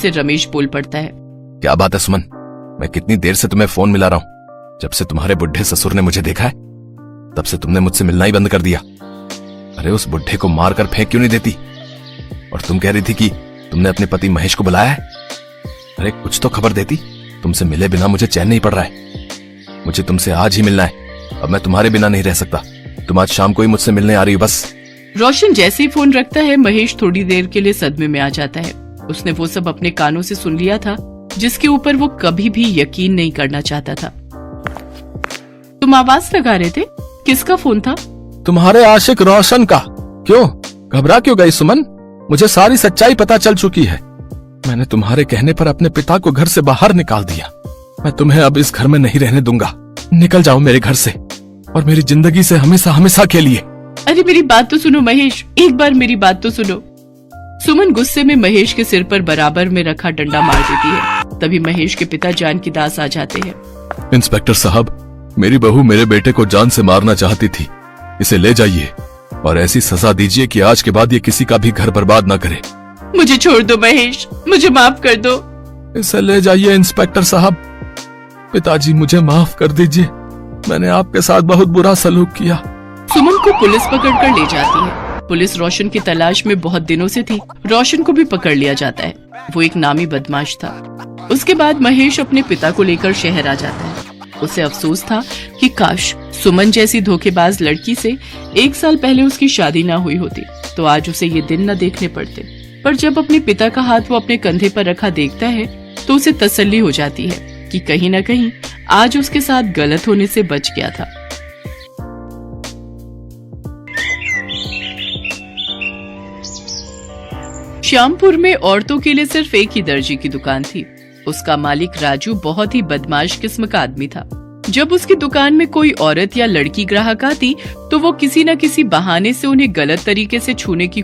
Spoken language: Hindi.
से रमेश बोल पड़ता है। क्या बात है सुमन, मैं कितनी देर से तुम्हें फोन मिला रहा हूँ। जब से तुम्हारे बुढ़े ससुर ने मुझे देखा है तब से तुमने मुझसे मिलना ही बंद कर दिया। अरे उस बुढ़े को मार कर फेंक क्यों नहीं देती? और तुम कह रही थी कि तुमने अपने पति महेश को बुलाया है। अरे कुछ तो खबर देती, तुमसे मिले बिना मुझे चैन नहीं पड़ रहा है। मुझे तुमसे आज ही मिलना है, अब मैं तुम्हारे बिना नहीं रह सकता। तुम आज शाम को ही मुझसे मिलने आ रही हो बस। रोशन जैसे ही फोन रखता है, महेश थोड़ी देर के लिए सदमे में आ जाता है। उसने वो सब अपने कानों से सुन लिया था जिसके ऊपर वो कभी भी यकीन नहीं करना चाहता था। तुम आवाज लगा रहे थे, किसका फोन था? तुम्हारे आशिक रोशन का। क्यों, घबरा क्यों गई सुमन? मुझे सारी सच्चाई पता चल चुकी है। मैंने तुम्हारे कहने पर अपने पिता को घर से बाहर निकाल दिया। मैं तुम्हें अब इस घर में नहीं रहने दूंगा। निकल जाओ मेरे घर से और मेरी जिंदगी से हमेशा हमेशा के लिए। अरे मेरी बात तो सुनो महेश, एक बार मेरी बात तो सुनो। सुमन गुस्से में महेश के सिर पर बराबर में रखा डंडा मार देती है। तभी महेश के पिता जानकी दास आ जाते हैं। इंस्पेक्टर साहब, मेरी बहू मेरे बेटे को जान से मारना चाहती थी। इसे ले जाइए और ऐसी सजा दीजिए कि आज के बाद ये किसी का भी घर बर्बाद ना करे। मुझे छोड़ दो महेश, मुझे माफ कर दो। इसे ले जाइए इंस्पेक्टर साहब। पिताजी मुझे माफ कर दीजिए, मैंने आपके साथ बहुत बुरा सलूक किया। सुमन को पुलिस पकड़कर ले जाती है। पुलिस रोशन की तलाश में बहुत दिनों से थी। रोशन को भी पकड़ लिया जाता है। वो एक नामी बदमाश था। उसके बाद महेश अपने पिता को लेकर शहर आ जाता है। उसे अफसोस था कि काश सुमन जैसी धोखेबाज लड़की से 1 साल पहले उसकी शादी ना हुई होती तो आज उसे ये दिन न देखने पड़ते। पर जब अपने पिता का हाथ वो अपने कंधे पर रखा देखता है तो उसे तसल्ली हो जाती है कि कहीं न कहीं आज उसके साथ गलत होने से बच गया था। श्यामपुर में औरतों के लिए सिर्फ एक ही दर्जी की दुकान थी। उसका मालिक राजू बहुत ही बदमाश किस्म का आदमी था। जब उसकी दुकान में कोई औरत या लड़की ग्राहक आती तो वो किसी न किसी बहाने से उन्हें गलत तरीके से छूने की